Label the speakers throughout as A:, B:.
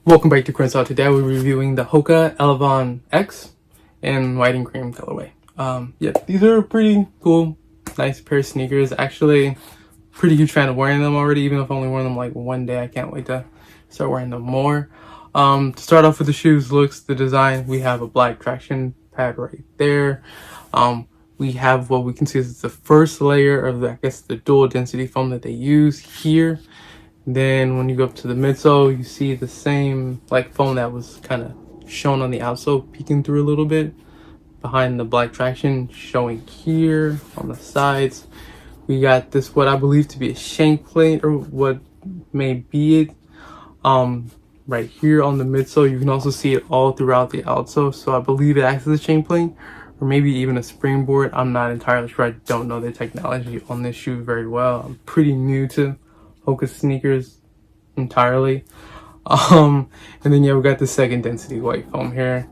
A: Welcome back to Crenshaw. Today we're reviewing the Hoka Elevon X in white and cream colorway. Yeah, these are pretty cool, nice pair of sneakers. Actually, pretty huge fan of wearing them already, even if I've only worn them like one day. I can't wait to start wearing them more. To start off with the shoes, looks, the design, we have a black traction pad right there. We have what we can see is the first layer of the dual density foam that they use here. Then when you go up to the midsole, you see the same like foam that was kind of shown on the outsole, peeking through a little bit behind the black traction, showing here on the sides. We got this, what I believe to be a shank plate, or what may be it, right here on the midsole. You can also see it all throughout the outsole, so I believe it acts as a shank plate or maybe even a springboard. I'm not entirely sure. I don't know the technology on this shoe very well. I'm pretty new to Hoka sneakers entirely. And then yeah, we got the second density white foam here.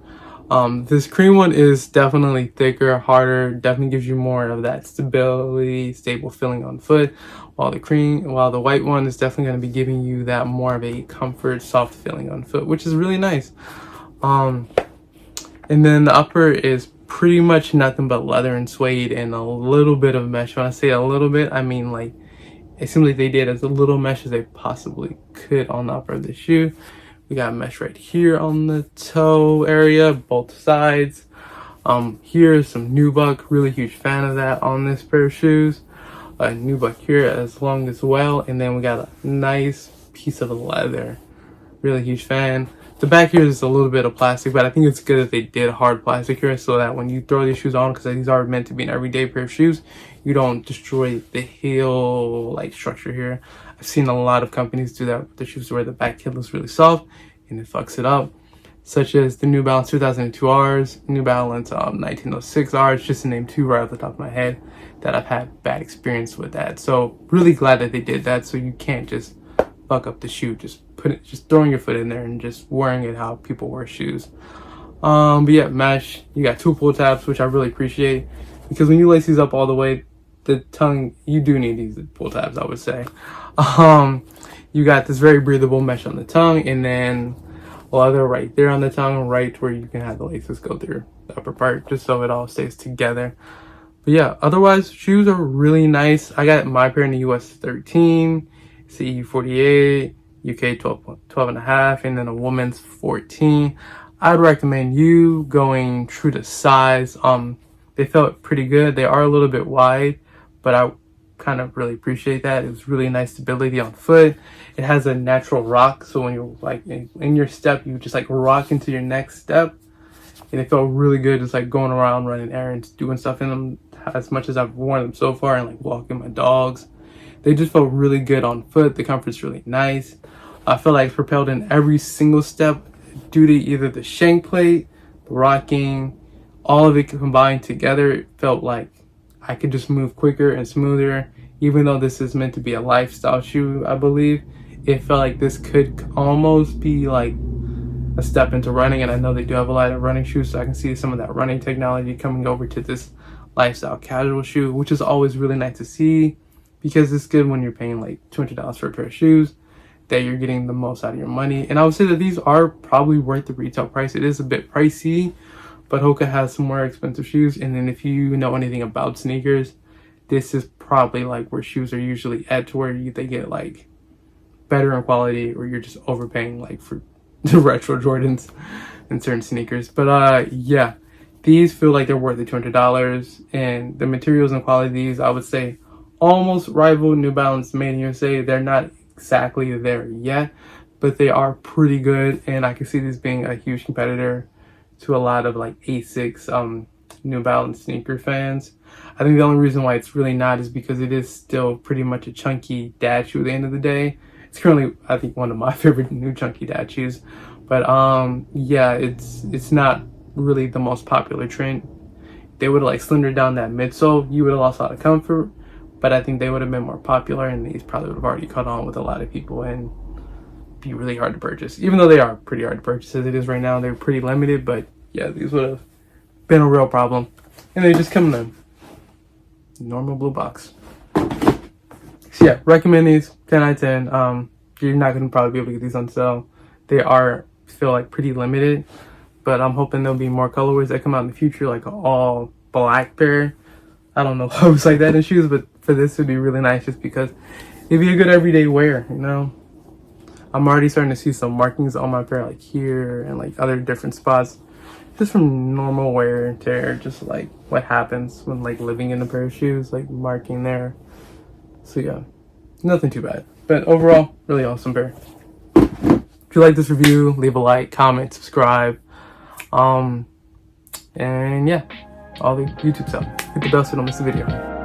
A: This cream one is definitely thicker, harder, definitely gives you more of that stability, stable feeling on foot, while the white one is definitely going to be giving you that more of a comfort, soft feeling on foot, which is really nice. And then the upper is pretty much nothing but leather and suede and a little bit of mesh. When I say a little bit, I mean like it seems like they did as little mesh as they possibly could on the upper of the shoe. We got mesh right here on the toe area, both sides. Here's some nubuck, really huge fan of that on this pair of shoes. A nubuck here as long as well, and then we got a nice piece of leather. Really huge fan. The back here is a little bit of plastic, but I think it's good that they did hard plastic here so that when you throw these shoes on, because these are meant to be an everyday pair of shoes, you don't destroy the heel like structure here. I've seen a lot of companies do that with the shoes where the back heel is really soft and it fucks it up, such as the New Balance 2002 Rs, New Balance 1906 Rs, just to name two right off the top of my head that I've had bad experience with that. So really glad that they did that, so you can't just fuck up the shoe just throwing your foot in there and just wearing it how people wear shoes. But yeah, mesh, you got two pull tabs, which I really appreciate, because when you lace these up all the way, the tongue, you do need these pull tabs, I would say. You got this very breathable mesh on the tongue, and then leather right there on the tongue, right where you can have the laces go through the upper part, just so it all stays together. But yeah, otherwise, shoes are really nice. I got my pair in the US 13, CE 48, UK 12 and a half, and then a woman's 14. I'd recommend you going true to size. They felt pretty good. They are a little bit wide, but I kind of really appreciate that. It was really nice stability on foot. It has a natural rock, so when you're like in your step, you just like rock into your next step, and it felt really good, just like going around running errands, doing stuff in them. As much as I've worn them so far, and like walking my dogs, they just felt really good on foot. The comfort's really nice. I feel like it's propelled in every single step due to either the shank plate, the rocking, all of it combined together. It felt like I could just move quicker and smoother. Even though this is meant to be a lifestyle shoe, I believe, it felt like this could almost be like a step into running. And I know they do have a lot of running shoes, so I can see some of that running technology coming over to this lifestyle casual shoe, which is always really nice to see, because it's good when you're paying like $200 for a pair of shoes that you're getting the most out of your money. And I would say that these are probably worth the retail price. It is a bit pricey, but Hoka has some more expensive shoes. And then if you know anything about sneakers, this is probably like where shoes are usually at, to where they get like better in quality, or you're just overpaying like for the retro Jordans and certain sneakers. But yeah, these feel like they're worth the $200, and the materials and quality of these, I would say, almost rival New Balance Made in USA. They're not exactly there yet, but they are pretty good, and I can see this being a huge competitor to a lot of like ASICS New Balance sneaker fans. I think the only reason why it's really not is because it is still pretty much a chunky dad shoe at the end of the day. It's currently, I think, one of my favorite new chunky dad shoes, but yeah, it's not really the most popular trend. They would have like slimmed down that midsole, you would have lost a lot of comfort, but I think they would have been more popular, and these probably would have already caught on with a lot of people and be really hard to purchase. Even though they are pretty hard to purchase as it is right now, they're pretty limited, but yeah, these would have been a real problem. And they just come in a normal blue box. So yeah, recommend these, 10 out of 10. You're not going to probably be able to get these on sale they feel like pretty limited, but I'm hoping there'll be more colorways that come out in the future, like an all black pair. I don't know how it's like that in shoes, but for this would be really nice just because it'd be a good everyday wear, you know. I'm already starting to see some markings on my pair, like here and like other different spots, just from normal wear and tear, just like what happens when like living in a pair of shoes, like marking there. So yeah, nothing too bad, but overall really awesome pair. If you like this review, leave a like, comment, subscribe, and yeah, all the YouTube stuff. Hit the bell so you don't miss a video.